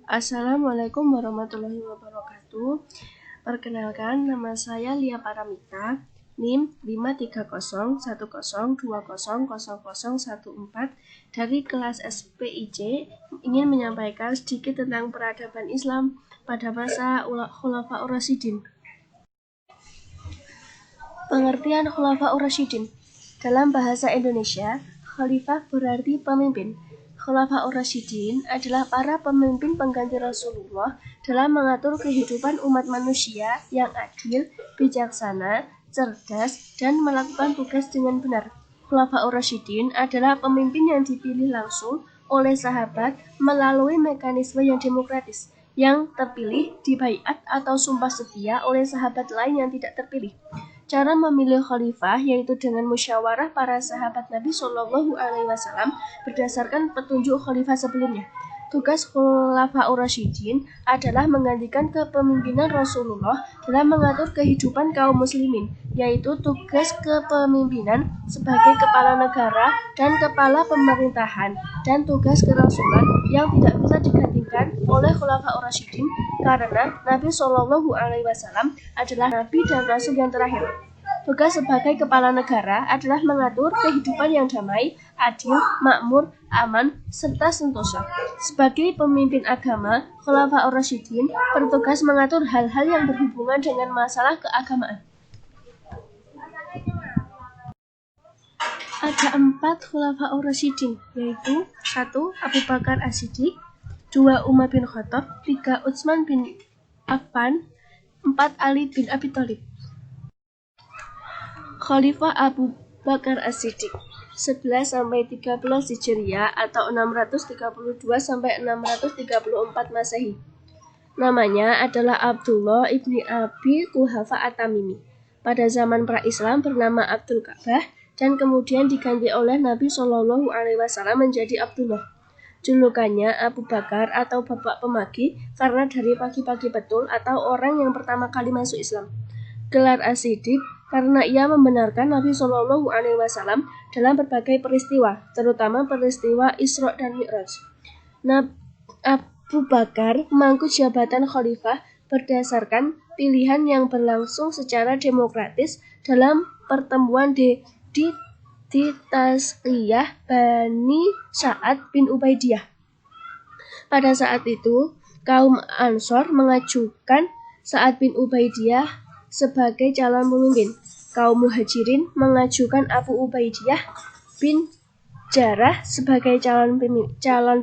Assalamualaikum warahmatullahi wabarakatuh. Perkenalkan, nama saya Lia Paramita, NIM 53010200014 dari kelas SPIC, ingin menyampaikan sedikit tentang peradaban Islam pada masa Khulafaur Rasyidin. Pengertian Khulafaur Rasyidin. Dalam bahasa Indonesia, khalifah berarti pemimpin. Khulafaur Rasyidin adalah para pemimpin pengganti Rasulullah dalam mengatur kehidupan umat manusia yang adil, bijaksana, cerdas, dan melakukan tugas dengan benar. Khulafaur Rasyidin adalah pemimpin yang dipilih langsung oleh sahabat melalui mekanisme yang demokratis, yang terpilih dibaiat atau sumpah setia oleh sahabat lain yang tidak terpilih. Cara memilih khalifah yaitu dengan musyawarah para sahabat Nabi Shallallahu Alaihi Wasallam berdasarkan petunjuk khalifah sebelumnya. Tugas Khulafaur Rasyidin adalah menggantikan kepemimpinan Rasulullah dalam mengatur kehidupan kaum muslimin, yaitu tugas kepemimpinan sebagai kepala negara dan kepala pemerintahan, dan tugas kerasulan yang tidak bisa digantikan oleh Khulafaur Rasyidin karena Nabi Shallallahu Alaihi Wasallam adalah Nabi dan Rasul yang terakhir. Tugas sebagai kepala negara adalah mengatur kehidupan yang damai, adil, makmur, aman, serta sentosa. Sebagai pemimpin agama, Khulafaur Rasyidin bertugas mengatur hal-hal yang berhubungan dengan masalah keagamaan. Ada 4 Khulafaur Rasyidin, yaitu 1. Abu Bakar As-Siddiq, 2. Umar bin Khattab, 3. Utsman bin Affan, 4. Ali bin Abi Thalib. Khalifah Abu Bakar As-Siddiq 11-13 Hijriah atau 632-634 Masehi. Namanya adalah Abdullah ibni Abi Quhafa At-Tamimi. Pada zaman pra-Islam bernama Abdul Ka'bah dan kemudian diganti oleh Nabi Shallallahu Alaihi Wasallam menjadi Abdullah. Julukannya Abu Bakar atau Bapak Pemagi karena dari pagi-pagi betul atau orang yang pertama kali masuk Islam. Gelar As-Siddiq karena ia membenarkan Nabi Shallallahu Alaihi Wasallam dalam berbagai peristiwa, terutama peristiwa Isra dan Mi'raj. Abu Bakar memangku jabatan khalifah berdasarkan pilihan yang berlangsung secara demokratis dalam pertemuan di Tasqiyah Bani Sa'ad bin Ubaidiyah. Pada saat itu, kaum Ansor mengajukan Sa'ad bin Ubaidiyah sebagai calon pemimpin. Kaum Muhajirin mengajukan Abu Ubaidiyah bin Jarrah sebagai calon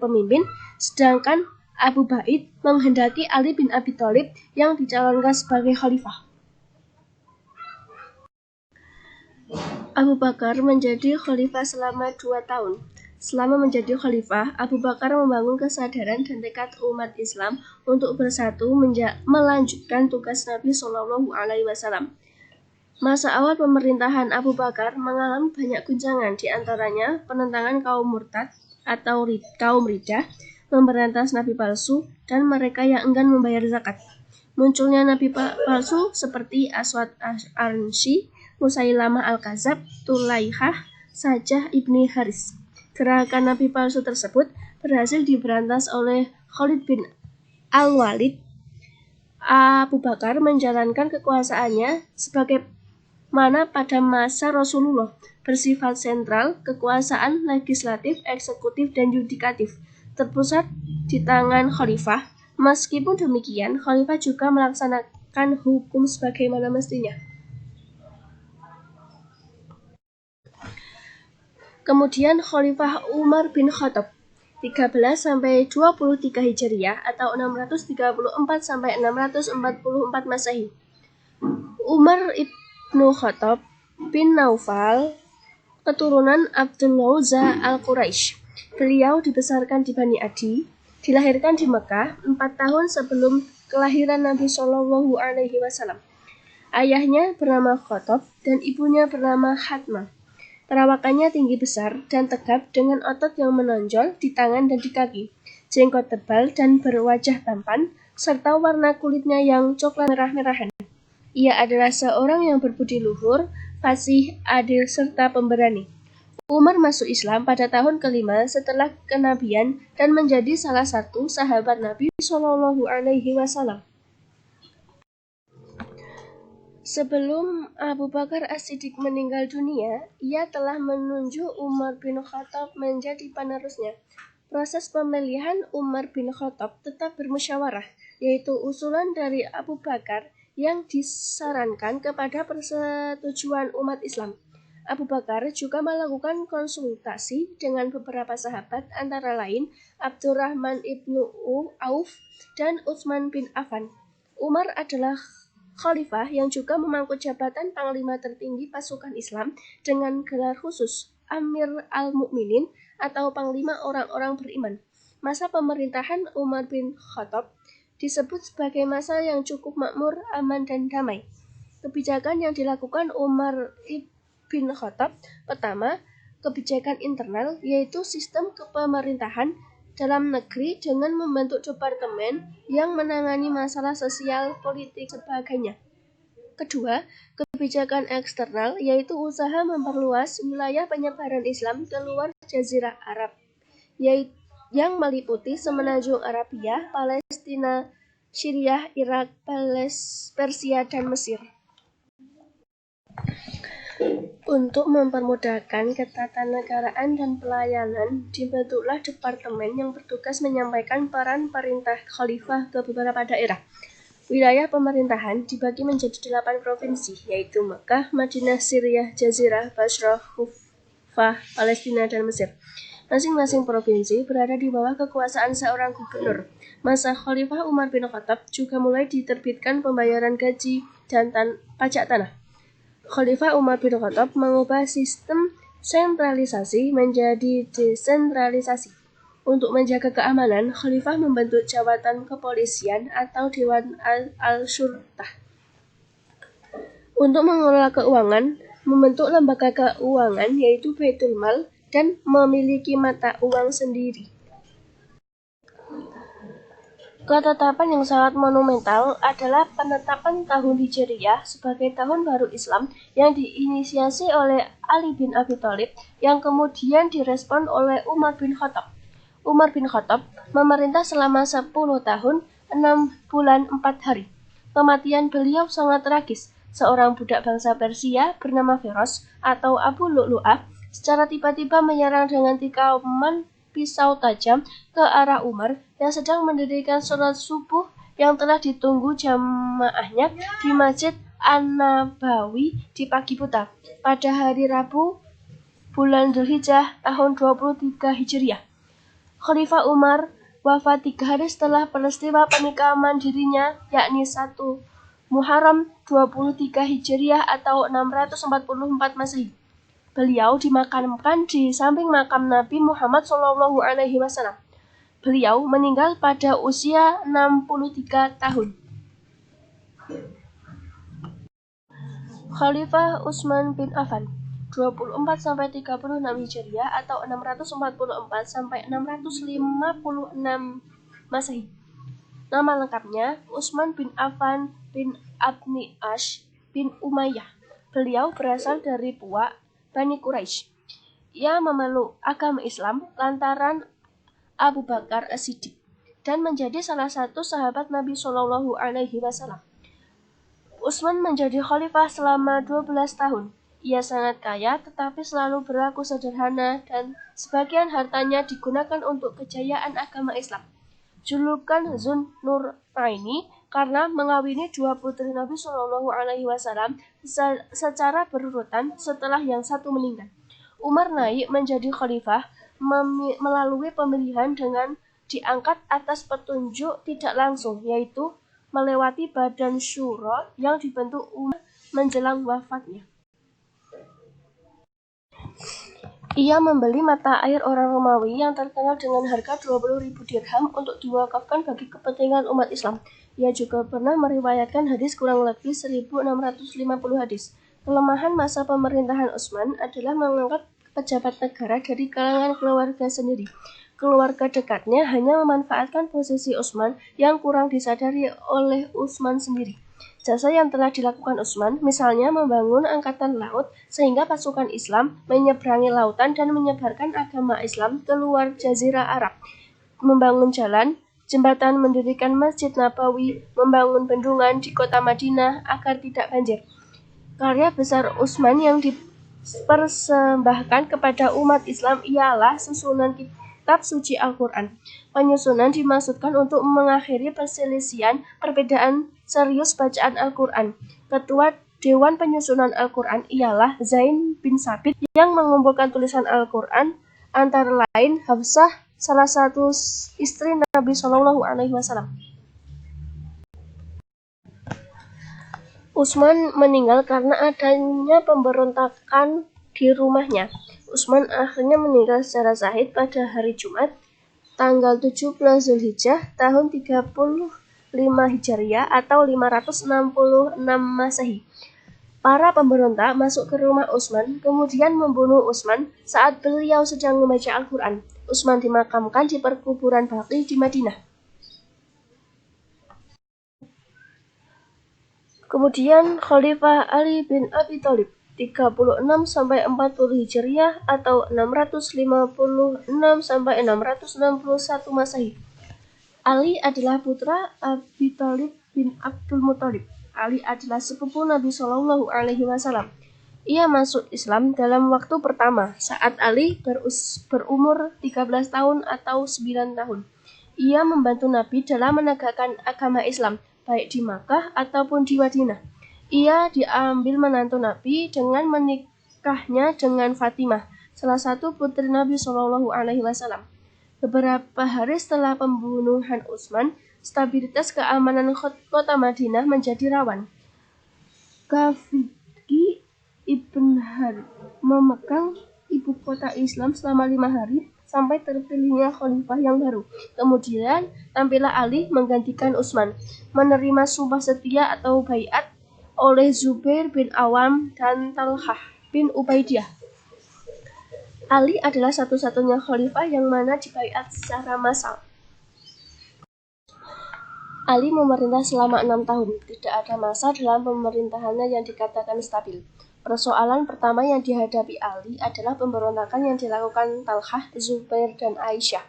pemimpin, sedangkan Abu Baid menghendaki Ali bin Abi Thalib yang dicalonkan sebagai khalifah. Abu Bakar menjadi khalifah selama 2 tahun. Selama menjadi khalifah, Abu Bakar membangun kesadaran dan tekad umat Islam untuk bersatu melanjutkan tugas Nabi Shallallahu Alaihi Wasallam. Masa awal pemerintahan Abu Bakar mengalami banyak guncangan, di antaranya penentangan kaum murtad atau kaum riddah, memberantas nabi palsu, dan mereka yang enggan membayar zakat. Munculnya nabi palsu seperti Aswad Ansi, Musailamah Al-Kadzab, Tulaihah, Sajah ibni Haris. Gerakan nabi palsu tersebut berhasil diberantas oleh Khalid bin Al-Walid. Abu Bakar menjalankan kekuasaannya sebagaimana pada masa Rasulullah, bersifat sentral, kekuasaan legislatif, eksekutif, dan yudikatif terpusat di tangan khalifah. Meskipun demikian, khalifah juga melaksanakan hukum sebagaimana mestinya. Kemudian Khalifah Umar bin Khattab 13-23 Hijriah atau 634-644 Masehi. Umar ibnu Khattab bin Naufal, keturunan Abdul Uzza al-Quraisy. Beliau dibesarkan di Bani Adi, dilahirkan di Mekah 4 tahun sebelum kelahiran Nabi Shallallahu Alaihi Wasallam. Ayahnya bernama Khattab dan ibunya bernama Hatmah. Perawakannya tinggi besar dan tegap dengan otot yang menonjol di tangan dan di kaki, jenggot tebal dan berwajah tampan, serta warna kulitnya yang coklat merah-merahan. Ia adalah seorang yang berbudi luhur, fasih, adil, serta pemberani. Umar masuk Islam pada tahun kelima setelah kenabian dan menjadi salah satu sahabat Nabi Shallallahu Alaihi Wasallam. Sebelum Abu Bakar As-Siddiq meninggal dunia, ia telah menunjuk Umar bin Khattab menjadi penerusnya. Proses pemilihan Umar bin Khattab tetap bermusyawarah, yaitu usulan dari Abu Bakar yang disarankan kepada persetujuan umat Islam. Abu Bakar juga melakukan konsultasi dengan beberapa sahabat, antara lain Abdurrahman ibnu Auf dan Utsman bin Affan. Umar adalah khalifah yang juga memangku jabatan panglima tertinggi pasukan Islam dengan gelar khusus Amir al-Mu'minin atau panglima orang-orang beriman. Masa pemerintahan Umar bin Khattab disebut sebagai masa yang cukup makmur, aman, dan damai. Kebijakan yang dilakukan Umar bin Khattab, pertama, kebijakan internal, yaitu sistem kepemerintahan dalam negeri dengan membentuk departemen yang menangani masalah sosial, politik, sebagainya. Kedua, kebijakan eksternal, yaitu usaha memperluas wilayah penyebaran Islam ke luar Jazirah Arab, yang meliputi semenanjung Arabia, Palestina, Syria, Irak, Persia, dan Mesir. Untuk mempermudahkan ketatanegaraan dan pelayanan, dibentuklah departemen yang bertugas menyampaikan peran perintah khalifah ke beberapa daerah. Wilayah pemerintahan dibagi menjadi 8 provinsi, yaitu Mekah, Madinah, Syria, Jazirah, Basrah, Kufah, Palestina, dan Mesir. Masing-masing provinsi berada di bawah kekuasaan seorang gubernur. Masa Khalifah Umar bin Khattab juga mulai diterbitkan pembayaran gaji dan pajak tanah. Khalifah Umar bin Khattab mengubah sistem sentralisasi menjadi desentralisasi. Untuk menjaga keamanan, Khalifah membentuk jabatan kepolisian atau Dewan al-Syurtah. Untuk mengelola keuangan, membentuk lembaga keuangan yaitu Baitul Mal dan memiliki mata uang sendiri. Ketetapan yang sangat monumental adalah penetapan tahun Hijriyah sebagai tahun baru Islam yang diinisiasi oleh Ali bin Abi Thalib yang kemudian direspon oleh Umar bin Khattab. Umar bin Khattab memerintah selama 10 tahun, 6 bulan, 4 hari. Kematian beliau sangat tragis. Seorang budak bangsa Persia bernama Firoz atau Abu Lu'lu'ah secara tiba-tiba menyerang dengan tikaman pisau tajam ke arah Umar yang sedang mendirikan sholat subuh yang telah ditunggu jamaahnya di Masjid An-Nabawi di pagi buta pada hari Rabu bulan Dzulhijjah tahun 23 Hijriah. Khalifah Umar wafat 3 hari setelah peristiwa penikaman dirinya, yakni 1 Muharram 23 Hijriah atau 644 Masehi. Beliau dimakamkan di samping makam Nabi Muhammad SAW. Beliau meninggal pada usia 63 tahun. Khalifah Utsman bin Affan 24-36 Hijriah atau 644-656 Masehi. Nama lengkapnya Utsman bin Affan bin Abni Ash bin Umayyah. Beliau berasal dari Puwa, Bani Quraisy. Ia memeluk agama Islam lantaran Abu Bakar As-Siddiq dan menjadi salah satu sahabat Nabi Shallallahu Alaihi Wasallam. Utsman menjadi khalifah selama 12 tahun. Ia sangat kaya tetapi selalu berlaku sederhana dan sebagian hartanya digunakan untuk kejayaan agama Islam. Julukan Zun Nuraini karena mengawini 2 putri Nabi Shallallahu Alaihi Wasallam secara berurutan setelah yang satu meninggal. Umar naik menjadi khalifah melalui pemilihan dengan diangkat atas petunjuk tidak langsung, yaitu melewati badan syuro yang dibentuk Umar menjelang wafatnya. Ia membeli mata air orang Romawi yang terkenal dengan harga 20.000 dirham untuk diwakafkan bagi kepentingan umat Islam. Ia juga pernah meriwayatkan hadis kurang lebih 1.650 hadis. Kelemahan masa pemerintahan Utsman adalah mengangkat pejabat negara dari kalangan keluarga sendiri. Keluarga dekatnya hanya memanfaatkan posisi Utsman yang kurang disadari oleh Utsman sendiri. Jasa yang telah dilakukan Utsman, misalnya membangun angkatan laut sehingga pasukan Islam menyeberangi lautan dan menyebarkan agama Islam ke luar Jazirah Arab, membangun jalan, jembatan, mendirikan Masjid Nabawi, membangun bendungan di kota Madinah agar tidak banjir. Karya besar Utsman yang dipersembahkan kepada umat Islam ialah susunan kitab suci Al-Quran. Penyusunan dimaksudkan untuk mengakhiri perselisihan perbedaan serius bacaan Al-Quran. Ketua Dewan Penyusunan Al-Quran ialah Zain bin Sabit yang mengumpulkan tulisan Al-Quran, antara lain Hafsah, salah satu istri Nabi Shallallahu Alaihi Wasallam. Utsman meninggal karena adanya pemberontakan di rumahnya. Utsman akhirnya meninggal secara sahid pada hari Jumat, tanggal 17 Zulhijjah tahun 35 Hijriah atau 566 Masehi. Para pemberontak masuk ke rumah Utsman, kemudian membunuh Utsman saat beliau sedang membaca Al-Quran. Utsman dimakamkan di perkuburan Baqi di Madinah. Kemudian Khalifah Ali bin Abi Thalib 36-40 Hijriah atau 656-661 Masehi. Ali adalah putra Abi Thalib bin Abdul Muthalib. Ali adalah sepupu Nabi Shallallahu Alaihi Wasallam. Ia masuk Islam dalam waktu pertama saat Ali berumur 13 tahun atau 9 tahun. Ia membantu Nabi dalam menegakkan agama Islam, baik di Makkah ataupun di Madinah. Ia diambil menantu Nabi dengan menikahnya dengan Fatimah, salah satu putri Nabi Shallallahu Alaihi Wasallam. Beberapa hari setelah pembunuhan Utsman, stabilitas keamanan kota Madinah menjadi rawan. Khafidgi Ibn Harith memegang ibu kota Islam selama 5 hari sampai terpilihnya khalifah yang baru. Kemudian tampillah Ali menggantikan Utsman, menerima sumpah setia atau baiat oleh Zubair bin Awam dan Talhah bin Ubaidiyah. Ali adalah satu-satunya khalifah yang mana dibaiat secara massal. Ali memerintah selama 6 tahun. Tidak ada masa dalam pemerintahannya yang dikatakan stabil. Persoalan pertama yang dihadapi Ali adalah pemberontakan yang dilakukan Talhah, Zubair, dan Aisyah.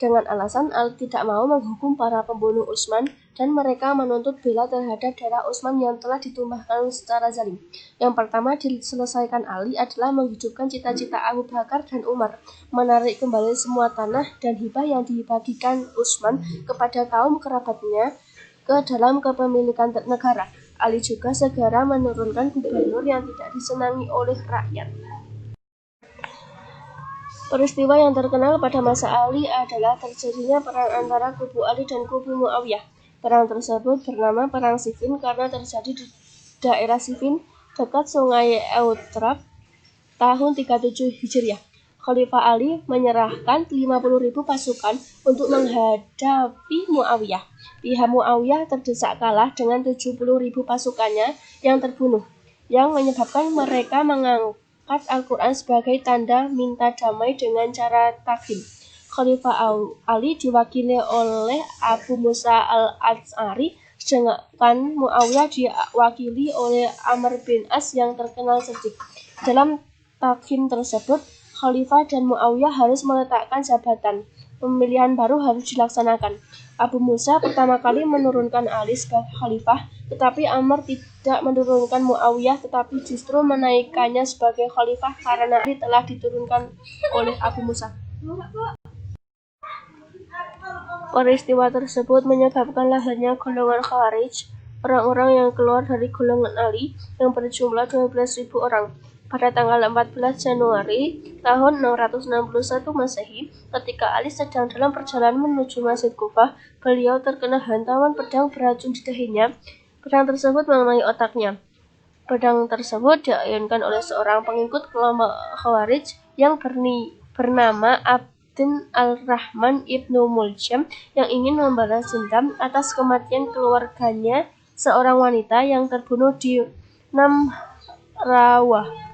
Dengan alasan Ali tidak mau menghukum para pembunuh Utsman dan mereka menuntut bela terhadap darah Utsman yang telah ditumpahkan secara zalim. Yang pertama diselesaikan Ali adalah menghidupkan cita-cita Abu Bakar dan Umar, menarik kembali semua tanah dan hibah yang dibagikan Utsman kepada kaum kerabatnya ke dalam kepemilikan negara. Ali juga segera menurunkan gubernur yang tidak disenangi oleh rakyat. Peristiwa yang terkenal pada masa Ali adalah terjadinya perang antara kubu Ali dan kubu Muawiyah. Perang tersebut bernama Perang Siffin karena terjadi di daerah Siffin dekat sungai Euphrates tahun 37 Hijriah. Khalifah Ali menyerahkan 50.000 pasukan untuk menghadapi Muawiyah. Pihak Muawiyah terdesak kalah dengan 70.000 pasukannya yang terbunuh, yang menyebabkan mereka mengangkat Al-Quran sebagai tanda minta damai dengan cara takhim. Khalifah Ali diwakili oleh Abu Musa al-Ash'ari, sedangkan Muawiyah diwakili oleh Amr bin As yang terkenal cerdik. Dalam takhim tersebut, Khalifah dan Muawiyah harus meletakkan jabatan. Pemilihan baru harus dilaksanakan. Abu Musa pertama kali menurunkan Ali sebagai khalifah, tetapi Amr tidak menurunkan Muawiyah tetapi justru menaikkannya sebagai khalifah karena Ali telah diturunkan oleh Abu Musa. Peristiwa tersebut menyebabkan lahirnya golongan Khawarij, orang-orang yang keluar dari golongan Ali yang berjumlah 12.000 orang. Pada tanggal 14 Januari tahun 661 Masehi, ketika Ali sedang dalam perjalanan menuju Masjid Kufah, beliau terkena hantaman pedang beracun di dahinya. Pedang tersebut mengenai otaknya. Pedang tersebut diayunkan oleh seorang pengikut kelompok Khawarij yang bernama Abdin al-Rahman ibnu Muljam yang ingin membalas dendam atas kematian keluarganya, seorang wanita yang terbunuh di Namrawah.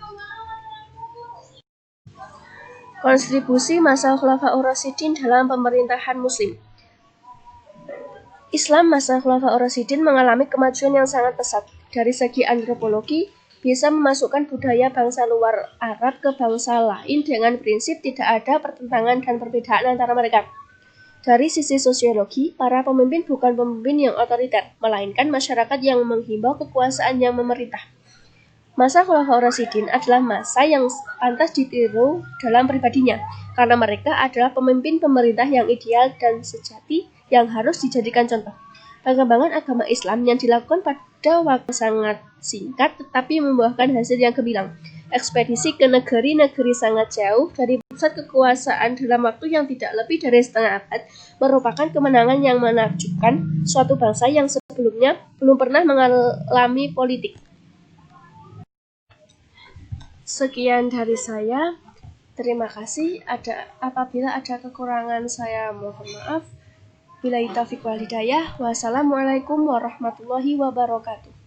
Kontribusi masa Khulafaur Rasyidin dalam pemerintahan Muslim. Islam masa Khulafaur Rasyidin mengalami kemajuan yang sangat pesat. Dari segi antropologi, bisa memasukkan budaya bangsa luar Arab ke bangsa lain dengan prinsip tidak ada pertentangan dan perbedaan antara mereka. Dari sisi sosiologi, para pemimpin bukan pemimpin yang otoriter, melainkan masyarakat yang menghimbau kekuasaan yang memerintah. Masa Khulafaur Rasyidin adalah masa yang pantas ditiru dalam pribadinya, karena mereka adalah pemimpin pemerintah yang ideal dan sejati yang harus dijadikan contoh. Pengembangan agama Islam yang dilakukan pada waktu sangat singkat tetapi membuahkan hasil yang gemilang. Ekspedisi ke negeri-negeri sangat jauh dari pusat kekuasaan dalam waktu yang tidak lebih dari setengah abad merupakan kemenangan yang menakjubkan suatu bangsa yang sebelumnya belum pernah mengalami politik. Sekian dari saya. Terima kasih. Apabila ada kekurangan saya mohon maaf. Billahi taufiq wal hidayah. Wassalamualaikum warahmatullahi wabarakatuh.